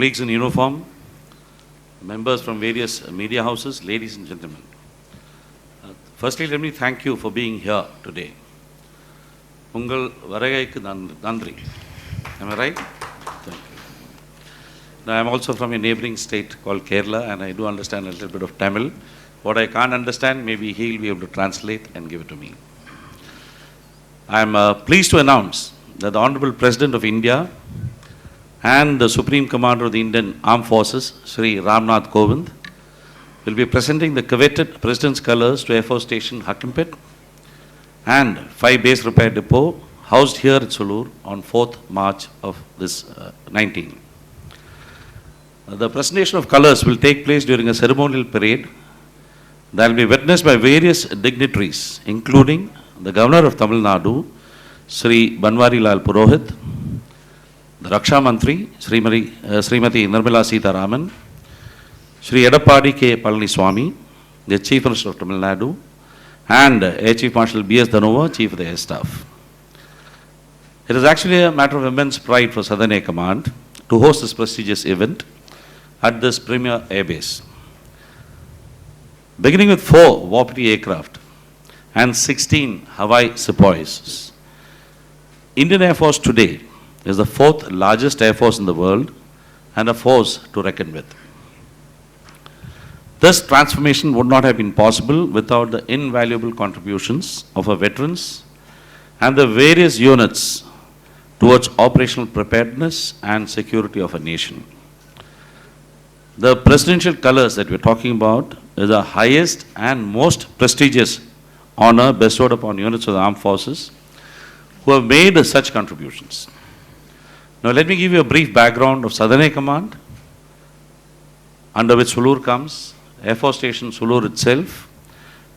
colleagues in uniform, members from various media houses, ladies and gentlemen. Firstly, let me thank you for being here today. Ungal varagaikku nandri. Am I right? Thank you. Now, I am also from a neighboring state called Kerala, and I do understand a little bit of Tamil. What I can't understand, maybe he will be able to translate and give it to me. I am pleased to announce that the Honorable President of India and the Supreme Commander of the Indian Armed Forces, Sri Ramnath Kovind, will be presenting the coveted President's Colors to Air Force Station Hakimpet and 5 Base Repair Depot housed here at Sulur on 4th March of this 19. The presentation of colors will take place during a ceremonial parade that will be witnessed by various dignitaries, including the Governor of Tamil Nadu, Sri Banwari Lal Purohit, the Raksha Mantri, Srimati Nirmala Sita Raman, Sri Edappadi K. Palaniswamy, the Chief Minister of Tamil Nadu, and Air Chief Marshal B.S. Dhanova, Chief of the Air Staff. It is actually a matter of immense pride for Southern Air Command to host this prestigious event at this premier airbase. Beginning with 4 Wapiti aircraft and 16 Hawaii Sepoys, Indian Air Force today is the 4th largest air force in the world and a force to reckon with. This transformation would not have been possible without the invaluable contributions of our veterans and the various units towards operational preparedness and security of a nation. The presidential colors that we're talking about is the highest and most prestigious honor bestowed upon units of the armed forces who have made such contributions. Now let me give you a brief background of Southern Air Command, under which Sulur comes, Air Force Station Sulur itself,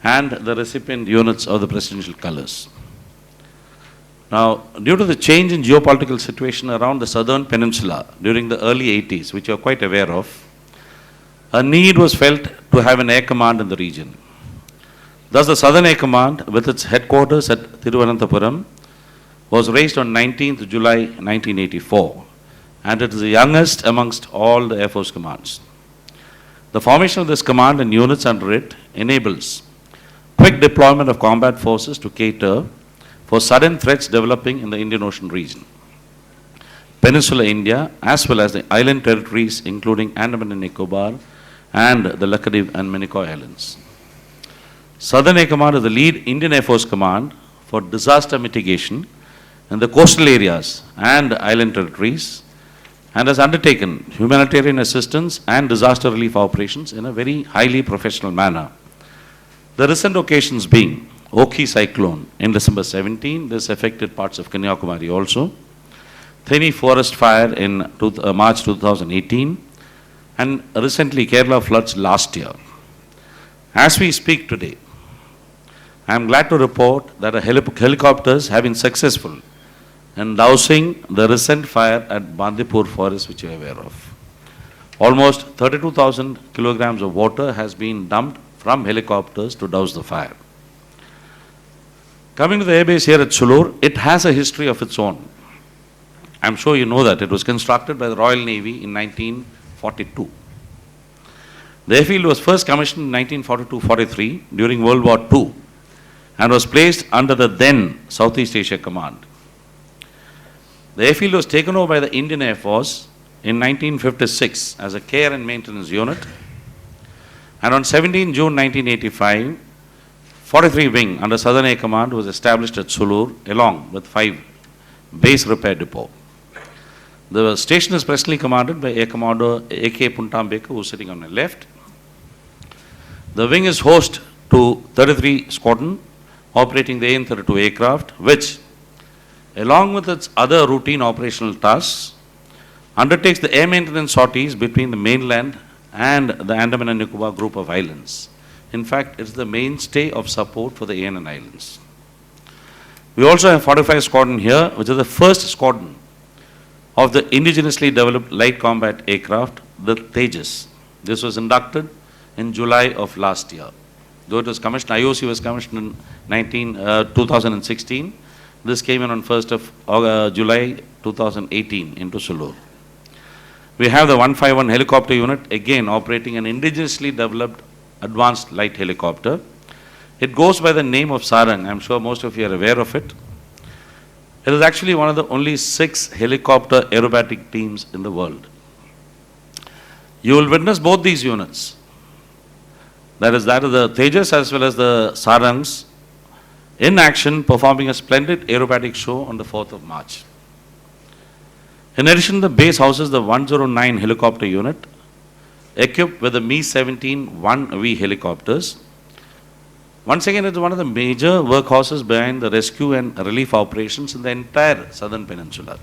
and the recipient units of the presidential colors. Now, due to the change in geopolitical situation around the southern peninsula during the early 80s, which you are quite aware of, a need was felt to have an air command in the region. Thus, the Southern Air Command, with its headquarters at Thiruvananthapuram, was raised on 19th July 1984, and it is the youngest amongst all the Air Force commands. The formation of this command and units under it enables quick deployment of combat forces to cater for sudden threats developing in the Indian Ocean region, Peninsular India, as well as the island territories including Andaman and Nicobar and the Lakshadweep and Minicoy Islands. Southern Air Command is the lead Indian Air Force command for disaster mitigation in the coastal areas and island territories, and has undertaken humanitarian assistance and disaster relief operations in a very highly professional manner. The recent occasions being Oki cyclone in December 17, this affected parts of Kanyakumari also, Theni forest fire in March 2018, and recently Kerala floods last year. As we speak today, I am glad to report that helicopters have been successful in dousing the recent fire at Bandipur forest, which you are aware of. Almost 32,000 kilograms of water has been dumped from helicopters to douse the fire. Coming to the airbase here at Sulur, it has a history of its own. I'm sure you know that. It was constructed by the Royal Navy in 1942. The airfield was first commissioned in 1942-43 during World War II and was placed under the then Southeast Asia Command. The airfield was taken over by the Indian Air Force in 1956 as a care and maintenance unit, and on 17 June 1985, 43 Wing under Southern Air Command was established at Sulur along with 5 Base Repair Depot. The station is presently commanded by Air Commander A.K. Puntambeka, who is sitting on my left. The wing is host to 33 Squadron operating the AN-32 aircraft, which, along with its other routine operational tasks, undertakes the air maintenance sorties between the mainland and the Andaman and Nicobar group of islands. In fact, it is the mainstay of support for the ANN Islands. We also have 45 Squadron here, which is the first squadron of the indigenously developed light combat aircraft, the Tejas. This was inducted in July of last year. Though it was commissioned, IOC was commissioned in 2016, this came in on 1st of July 2018 into Sulur. We have the 151 helicopter unit, again operating an indigenously developed advanced light helicopter. It goes by the name of Sarang. I'm sure most of you are aware of it. It is actually one of the only 6 helicopter aerobatic teams in the world. You will witness both these units. That is the Tejas as well as the Sarangs in action, performing a splendid aerobatic show on the 4th of March. In addition, the base houses the 109 helicopter unit, equipped with the Mi-17 1V helicopters. Once again, it's one of the major workhorses behind the rescue and relief operations in the entire southern peninsula.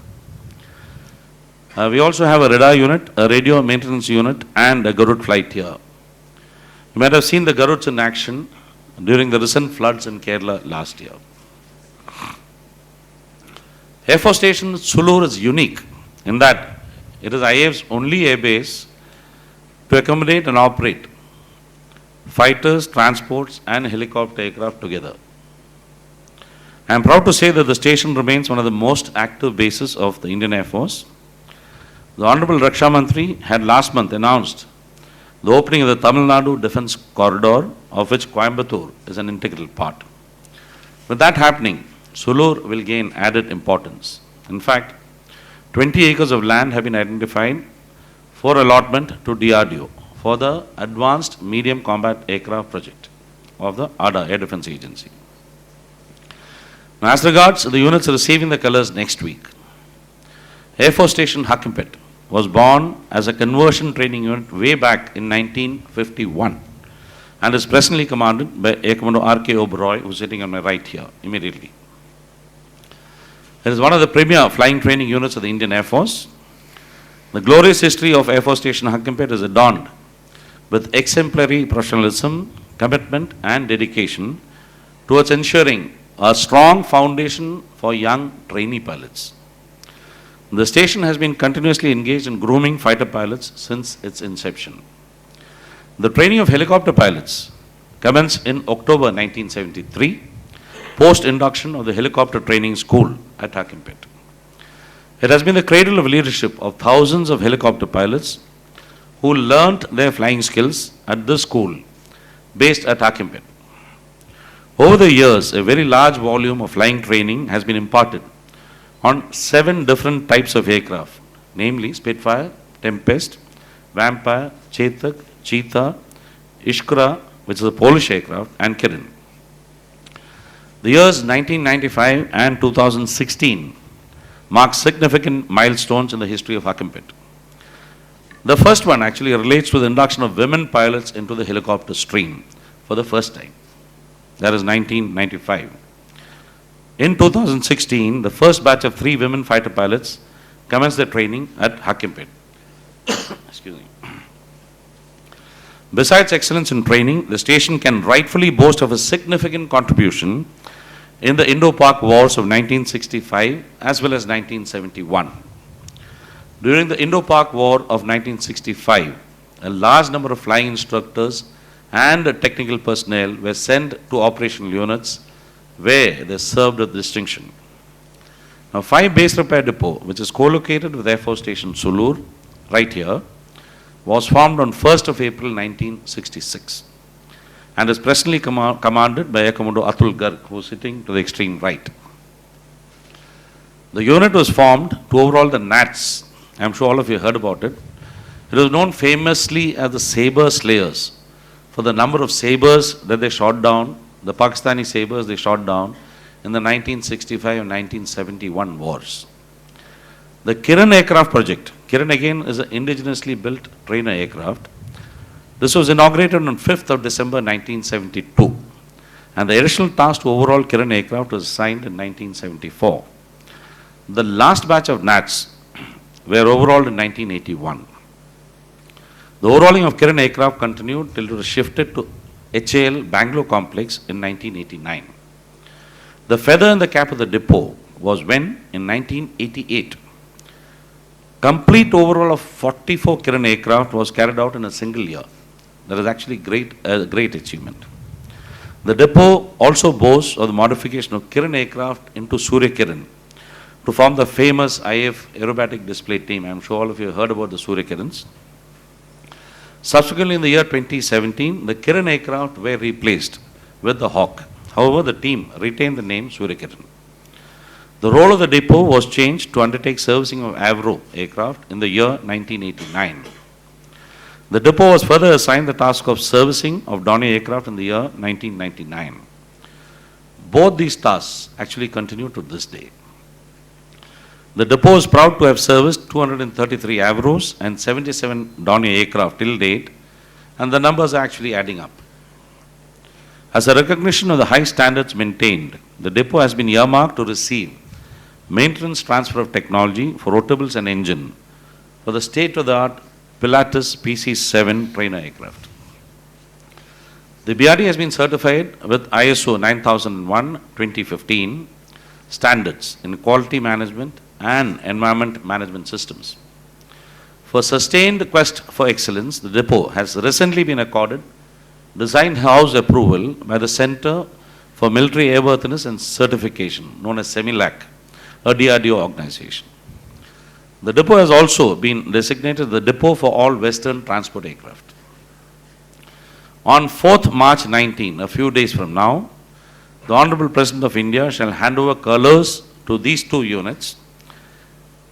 We also have a radar unit, a radio maintenance unit, and a Garud flight here. You might have seen the Garuds in action during the recent floods in Kerala last year. Air Force Station Sulur is unique in that it is IAF's only air base to accommodate and operate fighters, transports, and helicopter aircraft together. I am proud to say that the station remains one of the most active bases of the Indian Air Force. The Honorable Raksha Mantri had last month announced the opening of the Tamil Nadu Defence Corridor, of which Coimbatore is an integral part. With that happening, Sulur will gain added importance. In fact, 20 acres of land have been identified for allotment to DRDO for the Advanced Medium Combat Aircraft Project of the ADA, Air Defence Agency. Now, as regards the units receiving the colours next week, Air Force Station Hakimpet was born as a conversion training unit way back in 1951 and is presently commanded by Air Commodore R.K. Oberoi, who is sitting on my right here immediately. It is one of the premier flying training units of the Indian Air Force. The glorious history of Air Force Station Hakimpet is adorned with exemplary professionalism, commitment, and dedication towards ensuring a strong foundation for young trainee pilots. The station has been continuously engaged in grooming fighter pilots since its inception. The training of helicopter pilots commenced in October 1973, post-induction of the Helicopter Training School at Hakimpet. It has been the cradle of leadership of thousands of helicopter pilots who learnt their flying skills at this school based at Hakimpet. Over the years, a very large volume of flying training has been imparted on 7 different types of aircraft, namely Spitfire, Tempest, Vampire, Chetak, Cheetah, Iskra, which is a Polish aircraft, and Kirin. The years 1995 and 2016 mark significant milestones in the history of Hakimpet. The first one actually relates to the induction of women pilots into the helicopter stream for the first time. That is 1995. In 2016, the first batch of 3 women fighter pilots commenced their training at Hakimpet. Excuse me. Besides excellence in training, the station can rightfully boast of a significant contribution in the Indo-Pak Wars of 1965 as well as 1971. During the Indo-Pak War of 1965, a large number of flying instructors and technical personnel were sent to operational units where they served with distinction. Now, 5 Base Repair Depot, which is co-located with Air Force Station Sulur, right here, was formed on 1st of April 1966 and is presently commanded by Air Commodore Atul Garg, who is sitting to the extreme right. The unit was formed to overhaul the NATS. I am sure all of you heard about it. It was known famously as the Sabre Slayers for the number of sabres that they shot down, the Pakistani sabres they shot down in the 1965 and 1971 wars. The Kiran aircraft project, Kiran again is an indigenously built trainer aircraft. This was inaugurated on 5th of December 1972 and the additional task to overhaul Kiran aircraft was assigned in 1974. The last batch of NATS were overhauled in 1981. The overhauling of Kiran aircraft continued till it was shifted to HAL Bangalore complex in 1989. The feather in the cap of the depot was when, in 1988, complete overhaul of 44 Kiran aircraft was carried out in a single year. That is actually a great achievement. The depot also boasts of the modification of Kiran aircraft into Surya Kiran, to form the famous IF aerobatic display team. I'm sure all of you have heard about the Surya. Subsequently, in the year 2017, the Kiran aircraft were replaced with the Hawk. However, the team retained the name Surya. The role of the depot was changed to undertake servicing of Avro aircraft in the year 1989. The depot was further assigned the task of servicing of Dornier aircraft in the year 1999. Both these tasks actually continue to this day. The depot is proud to have serviced 233 Avros and 77 Dornier aircraft till date, and the numbers are actually adding up. As a recognition of the high standards maintained, the depot has been earmarked to receive maintenance transfer of technology for rotables and engine for the state-of-the-art Pilatus PC-7 trainer aircraft. The BRD has been certified with ISO 9001:2015 standards in quality management and environment management systems. For sustained quest for excellence, the depot has recently been accorded Design House approval by the Center for Military Airworthiness and Certification, known as CEMILAC, a DRDO organization. The depot has also been designated the depot for all Western transport aircraft. On 4th March 19, a few days from now, the Honorable President of India shall hand over colors to these two units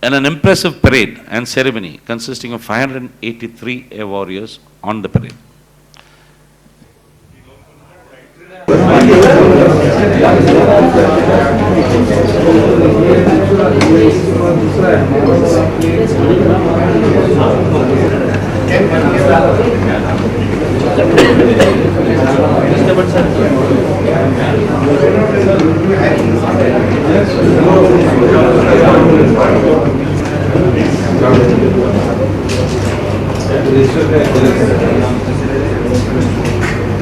in an impressive parade and ceremony consisting of 583 air warriors on the parade.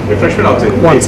Refreshment outside. Once.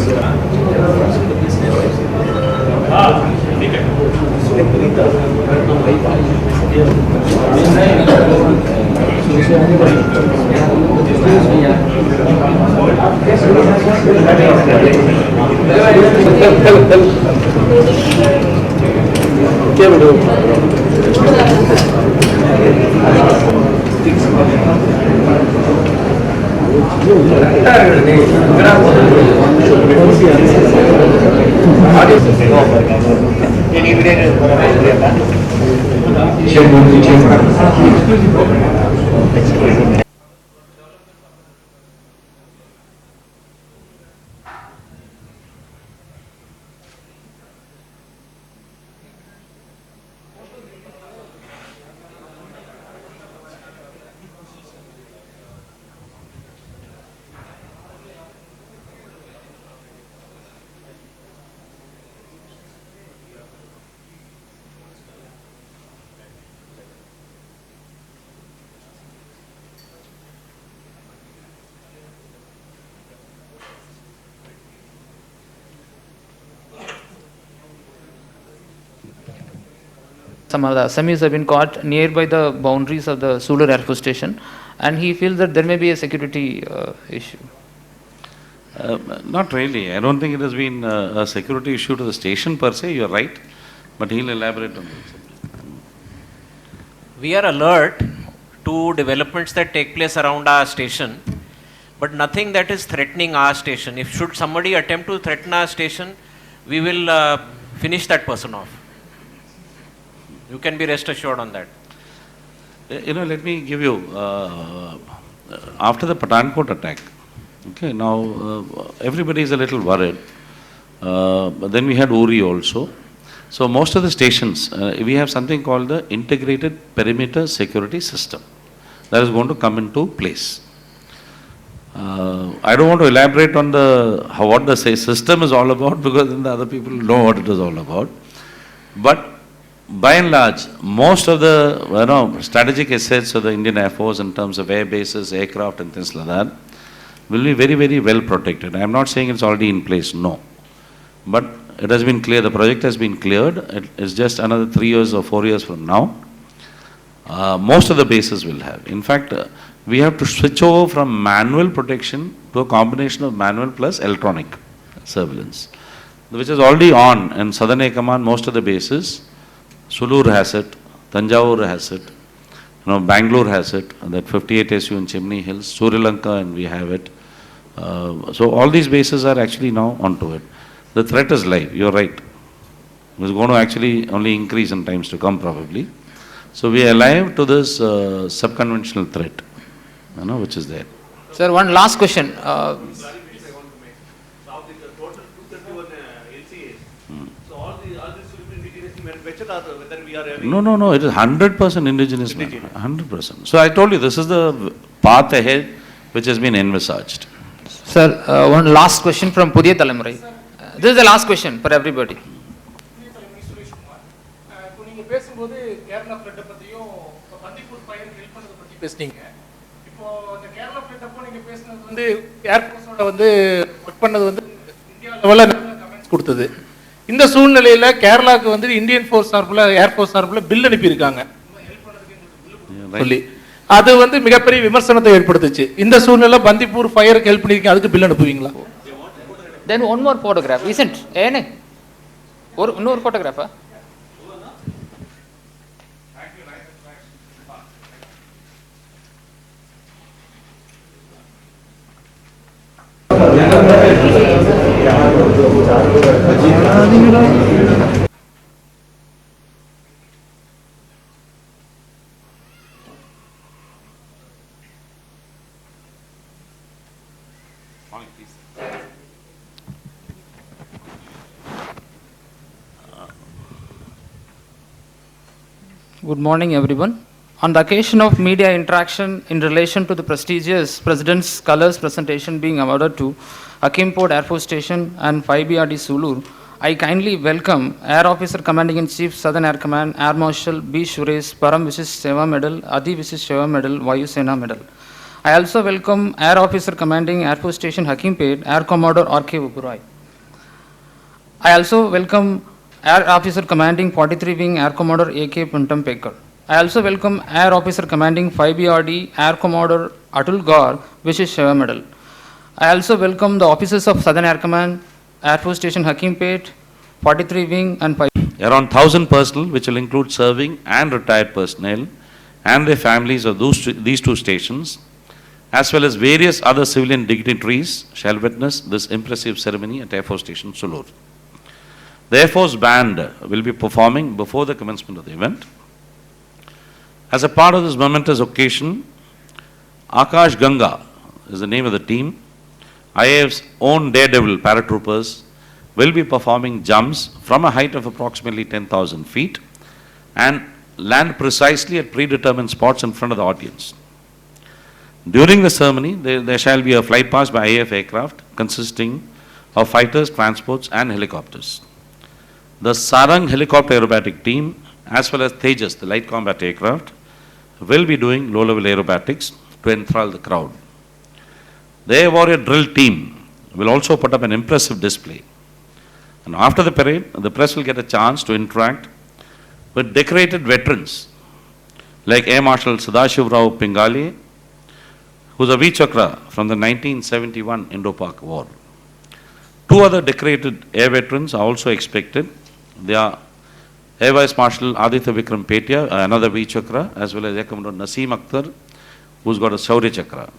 Some of the Assamese have been caught nearby the boundaries of the Sulur Air Force Station, and he feels that there may be a security issue. Not really. I don't think it has been a security issue to the station per se. You are right, but he'll elaborate on this. We are alert to developments that take place around our station, but nothing that is threatening our station. If should somebody attempt to threaten our station, we will finish that person off. You can be rest assured on that. Let me give you, after the Pathankot attack, okay, now everybody is a little worried. But then we had Uri also. So most of the stations, we have something called the Integrated Perimeter Security System that is going to come into place. I don't want to elaborate on what the system is all about, because then the other people know what it is all about. But by and large, most of the strategic assets of the Indian Air Force in terms of air bases, aircraft and things like that will be very, very well protected. I am not saying it's already in place, no. But it has been clear, the project has been cleared. It is just another 3 years or 4 years from now. Most of the bases will have. In fact, we have to switch over from manual protection to a combination of manual plus electronic surveillance, which is already on in Southern Air Command, most of the bases. Sulur has it, Tanjavur has it, Bangalore has it, that 58 SU in Chimney Hills, Sri Lanka, and we have it. So all these bases are actually now onto it. The threat is live, you're right. It's going to actually only increase in times to come probably. So we are alive to this subconventional threat, which is there. Sir, one last question. No, it is 100% indigenous. 100%. So I told you, this is the path ahead which has been envisaged. Sir, one last question from Pudhiya Talamurai. This is the last question for everybody. பேசும்போது கேரளா ஃப்ளட்டை பற்றியும் Bandipur ஃபயருக்கு help பண்ணதை பற்றி பேசுனீங்க. இப்போ அந்த Kerala flood அப்போ நீங்கள் பேசுனது வந்து ஏர்ஃபோர்ஸோட வந்து ஒர்க் பண்ணது வந்து இந்தியா லெவலில் நல்ல கமெண்ட்ஸ் கொடுத்தது. இந்த சூழ்நிலையில் கேரளாவுக்கு வந்து இந்தியன் ஃபோர்ஸ் சார்பில் ஏர்ஃபோர்ஸ் சார்பில் பில் அனுப்பியிருக்காங்க ஹெல்ப் பண்ணதுக்கு சொல்லி. அது வந்து மிகப்பெரிய விமர்சனத்தை ஏற்படுத்துச்சு. இந்த சூழ்நிலை பந்திப்பூர் ஃபயருக்கு ஹெல்ப் பண்ணியிருக்கீங்க, அதுக்கு bill அனுப்புவீங்களா? Then one more photograph, isn't it? இன்னொரு photograph. Good morning, everyone. On the occasion of media interaction in relation to the prestigious President's Colors presentation being awarded to Akimport Air Force Station and 5BRD Sulur, I kindly welcome Air Officer Commanding in Chief Southern Air Command, Air Marshal B. Suresh, Param Visis Seva Medal, Adi Visis Seva Medal, Vayu Sena Medal. I also welcome Air Officer Commanding Air Force Station Hakimpet, Air Commodore R.K. Uburai. I also welcome Air Officer Commanding 43 Wing Air Commodore A.K. Puntam Pekar. I also welcome Air Officer Commanding 5BRD Air Commodore Atul Gaur, which is Shiva Medal. I also welcome the officers of Southern Air Command, Air Force Station Hakimpet, 43 Wing and 5. Around 1,000 personnel, which will include serving and retired personnel and their families of these two stations, as well as various other civilian dignitaries, shall witness this impressive ceremony at Air Force Station Sulur. The Air Force Band will be performing before the commencement of the event. As a part of this momentous occasion, Akash Ganga is the name of the team. IAF's own daredevil paratroopers will be performing jumps from a height of approximately 10,000 feet and land precisely at predetermined spots in front of the audience. During the ceremony, there shall be a flight past by IAF aircraft consisting of fighters, transports and helicopters. The Sarang helicopter aerobatic team, as well as Tejas, the light combat aircraft, will be doing low-level aerobatics to enthrall the crowd. The Air Warrior drill team will also put up an impressive display. And after the parade, the press will get a chance to interact with decorated veterans like Air Marshal Sadashiv Rao Pingali, who is a V-Chakra from the 1971 Indo-Pak War. Two other decorated air veterans are also expected. They are Air Vice Marshal Aditya Vikram Petia, another V-Chakra, as well as Air Commodore Naseem Akhtar, who's got a Shaurya Chakra.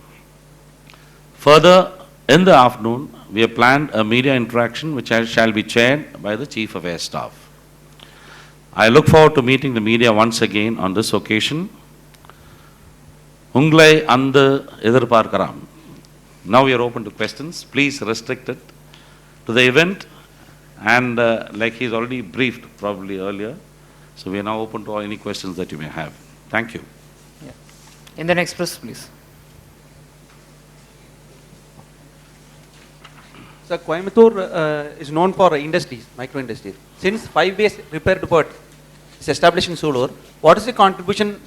Further, in the afternoon, we have planned a media interaction which shall be chaired by the Chief of Air Staff. I look forward to meeting the media once again on this occasion. Unglai and Edirparkaram. Now we are open to questions. Please restrict it to the event. And like he's already briefed probably earlier, so we are now open to any questions that you may have. Thank you. Yeah. In the next press, please. So Coimbatore is known for industries, micro industries. Since 5 base repair depot is established in Sulur, what is the contribution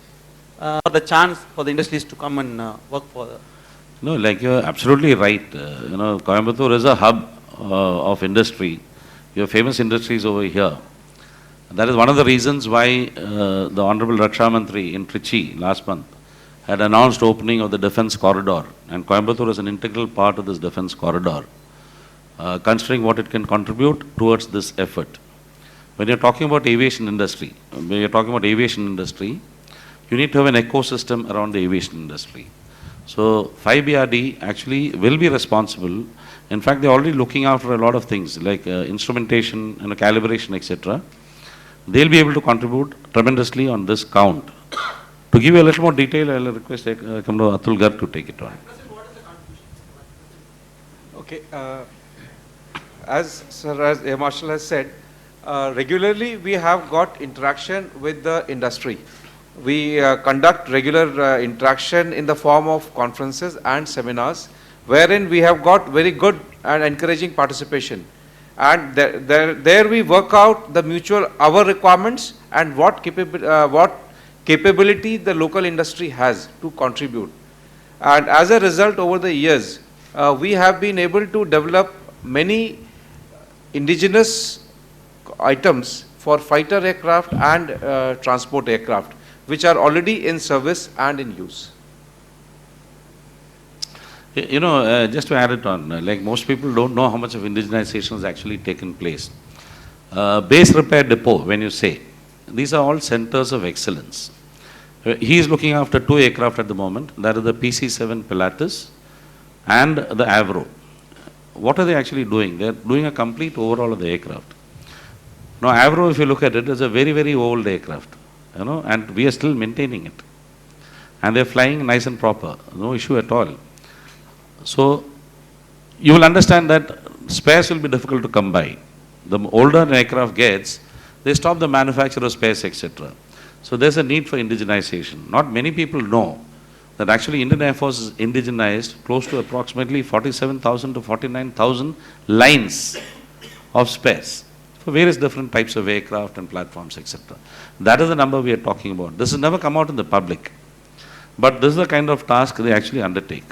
for the chance for the industries to come and work for? No, like you're absolutely right. Coimbatore is a hub of industry. You have famous industries over here. That is one of the reasons why the Honorable Raksha Mantri in Trichy last month had announced opening of the defense corridor, and Coimbatore is an integral part of this defense corridor, considering what it can contribute towards this effort. when you're talking about aviation industry, you need to have an ecosystem around the aviation industry. So 5BRD actually will be responsible. In fact, they're already looking after a lot of things like instrumentation and calibration, etc. They'll be able to contribute tremendously on this count. To give you a little more detail, I'll request Atul Gar to take it on. Okay, as Marshal has said, regularly we have got interaction with the industry. We conduct regular interaction in the form of conferences and seminars, wherein we have got very good and encouraging participation. And there we work out the mutual our requirements and what capability the local industry has to contribute. And as a result, over the years, we have been able to develop many indigenous items for fighter aircraft and transport aircraft, which are already in service and in use. You know, just to add it on, like most people don't know how much of indigenization has actually taken place. Base repair depot, when you say, these are all centers of excellence. He is looking after 2 aircraft at the moment. That is the PC-7 Pilatus and the Avro. What are they actually doing? They are doing a complete overhaul of the aircraft. Now, Avro, if you look at it, is a very, very old aircraft, you know, and we are still maintaining it. And they are flying nice and proper, no issue at all. So, you will understand that spares will be difficult to come by. The older an aircraft gets, they stop the manufacture of spares, etc. So, there's a need for indigenization. Not many people know that actually Indian Air Force is indigenized close to approximately 47,000 to 49,000 lines of spares for various different types of aircraft and platforms, etc. That is the number we are talking about. This has never come out in the public. But this is the kind of task they actually undertake.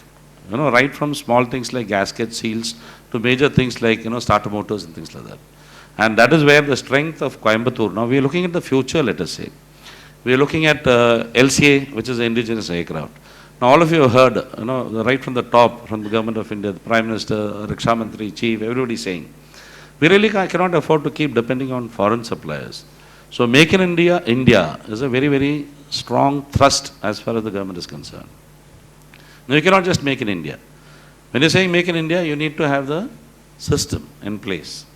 You know, right from small things like gasket seals to major things like, you know, starter motors and things like that. And that is where the strength of Coimbatore, now we are looking at the future, let us say. We are looking at LCA, which is an indigenous aircraft. Now all of you have heard, you know, right from the top, from the government of India, the Prime Minister, Raksha Mantri, Chief, everybody saying, we really cannot afford to keep depending on foreign suppliers. So Make in India, India is a very, very strong thrust as far as the government is concerned. Now you cannot just make in India. When you're saying make in India, you need to have the system in place.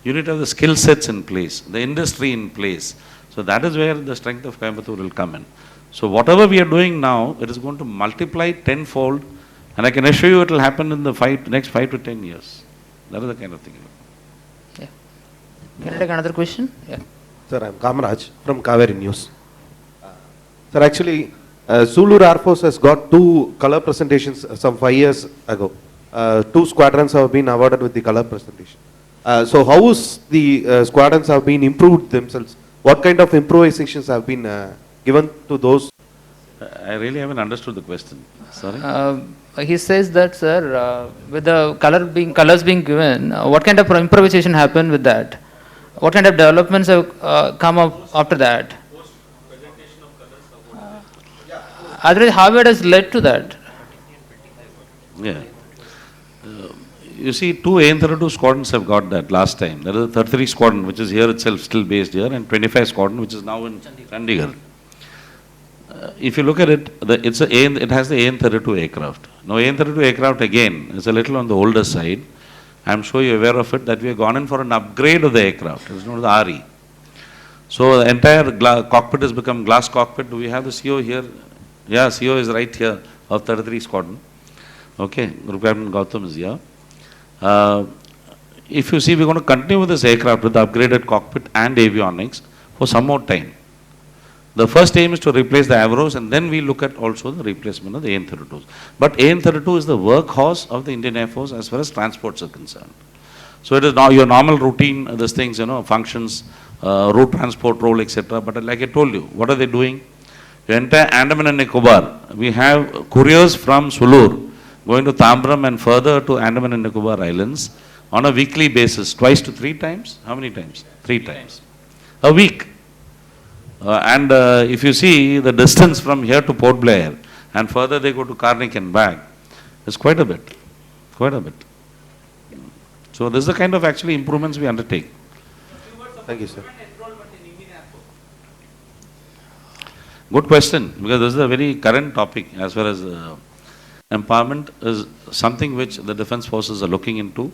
You need to have the skill sets in place, the industry in place. So that is where the strength of Coimbatore will come in. So whatever we are doing now, it is going to multiply tenfold, and I can assure you it will happen in the next 5 to 10 years. That is the kind of thing. Yeah. Can I take another question? Yeah. Sir, I am Kamaraj from Kaveri News. Sir, actually, Sulur Air Force has got 2 color presentations some 5 years ago. 2 squadrons have been awarded with the color presentation. So how is the squadrons have been improved themselves? What kind of improvisations have been given to those? I really haven't understood the question. Sorry. He says that, sir, with the colors being given, what kind of improvisation happened with that? What kind of developments have come up after that? Otherwise, how it has led to that? Yeah. You see, 2 AN-32 squadrons have got that last time. There is a 33 squadron, which is here itself, still based here, and 25 squadron, which is now in Chandigarh. If you look at it, it has the AN-32 aircraft. Now, AN-32 aircraft, again, is a little on the older side. I'm sure you're aware of it, that we have gone in for an upgrade of the aircraft. It's not the RE. So, the entire cockpit has become glass cockpit. Do we have the CO here? Yeah, CO is right here of 33 squadron. Okay, Group Captain Gautam is here. If you see, we're going to continue with this aircraft with the upgraded cockpit and avionics for some more time. The first aim is to replace the Avros, and then we look at also the replacement of the AN-32s. But AN-32 is the workhorse of the Indian Air Force as far as transports are concerned. So it is now your normal routine, these things, you know, functions, route transport role, etc. But like I told you, what are they doing? The entire Andaman and Nicobar, we have couriers from Sulur going to Tambram and further to Andaman and Nicobar Islands on a weekly basis, twice to 3 times. How many times? 3 times. A week. And if you see the distance from here to Port Blair and further they go to Karnik and back, it's quite a bit. Quite a bit. So this is the kind of actually improvements we undertake. Thank you, sir. Good question, because this is a very current topic as far as empowerment is something which the defense forces are looking into.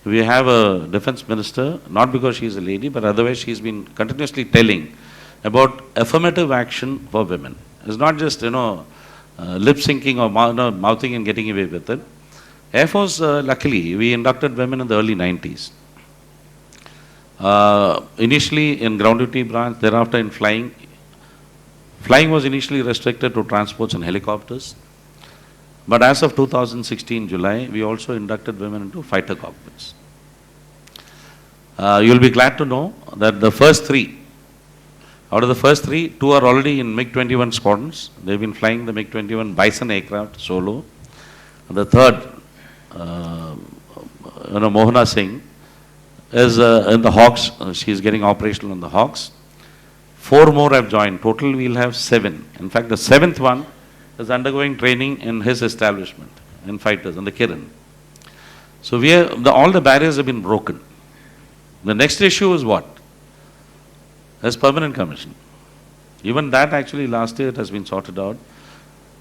We have a defense minister, not because she is a lady, but otherwise she's been continuously telling about affirmative action for women. It's not just, lip syncing or mouthing and getting away with it. Air Force, luckily, we inducted women in the early 90s. Initially in ground duty branch, thereafter in flying. Flying was initially restricted to transports and helicopters. But as of 2016 July, we also inducted women into fighter cockpits. You'll be glad to know that the first three, out of the first three, two are already in MiG-21 squadrons. They've been flying the MiG-21 Bison aircraft solo. And the third, Mohana Singh, is in the Hawks. She's getting operational in the Hawks. 4 more have joined. Total, we'll have 7. In fact, the 7th one is undergoing training in his establishment in fighters, in the Kiran. So all the barriers have been broken. The next issue is what? As permanent commission. Even that actually last year it has been sorted out.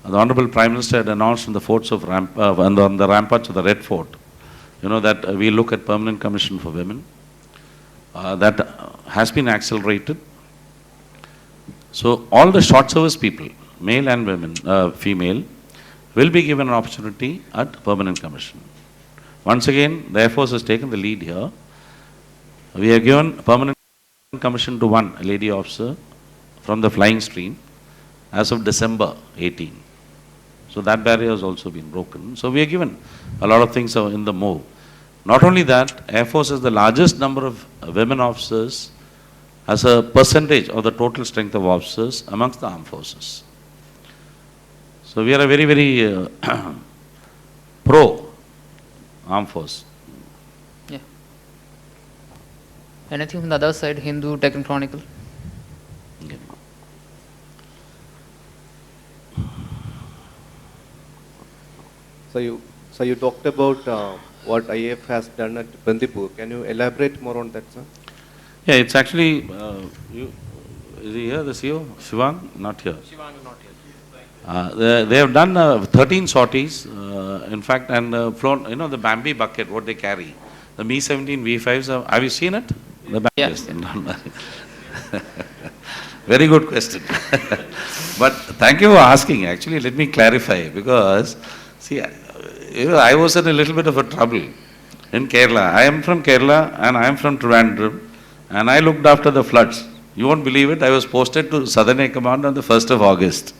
The Honorable Prime Minister had announced in the forts of on the ramparts of the Red Fort, that we look at permanent commission for women. That has been accelerated. So all the short service people, male and women, female, will be given an opportunity at permanent commission. Once again, the Air Force has taken the lead here. We have given permanent commission to one lady officer from the flying stream as of December 18. So that barrier has also been broken. So we are given a lot of things are in the move. Not only that, Air Force has the largest number of women officers as a percentage of the total strength of officers amongst the armed forces. So we are a very, very pro armed force. Yeah. Anything from the other side, Hindu, Deccan Chronicle? Okay. So you talked about what IAF has done at Bandipur. Can you elaborate more on that, sir? Yeah, it's actually, is he here, the CEO? Shivang? Not here. Shivang is not here. They have done 13 sorties, in fact, and flown, the Bambi bucket, what they carry. The Mi-17 V5s, have you seen it? The Bambi. Yes. Very good question. But thank you for asking. Actually, let me clarify, because, see, I was in a little bit of a trouble in Kerala. I am from Kerala and I am from Trivandrum, and I looked after the floods. You won't believe it, I was posted to Southern Air Command on the 1st of August.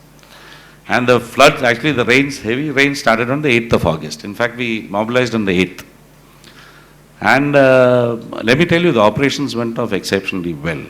And the floods, actually the rains, heavy rain started on the 8th of August. In fact, we mobilized on the 8th. And let me tell you, the operations went off exceptionally well.